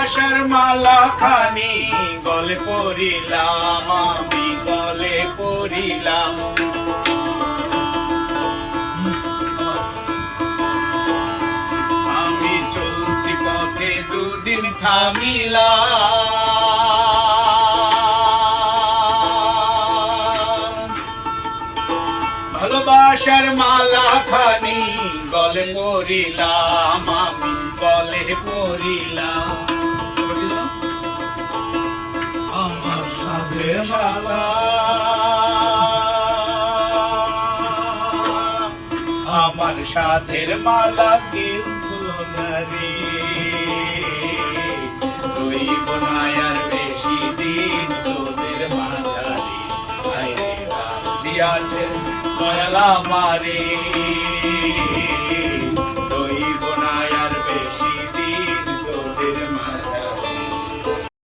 ভালোবাসার মালা খানি গলে পরিলাম, আমি গলে পরিলাম। আমি চলতি পথে দুদিন থামিলাম, ভালোবাসার মালা খানি গলে পরিলাম, আমি গলে পরিলাম। আমার সাথে মালা, আমার সাথের মালা কেউ রে, রইব না আর বেশি দিন তোদের মাঝারে। দিয়াছেন দয়াল আমারে।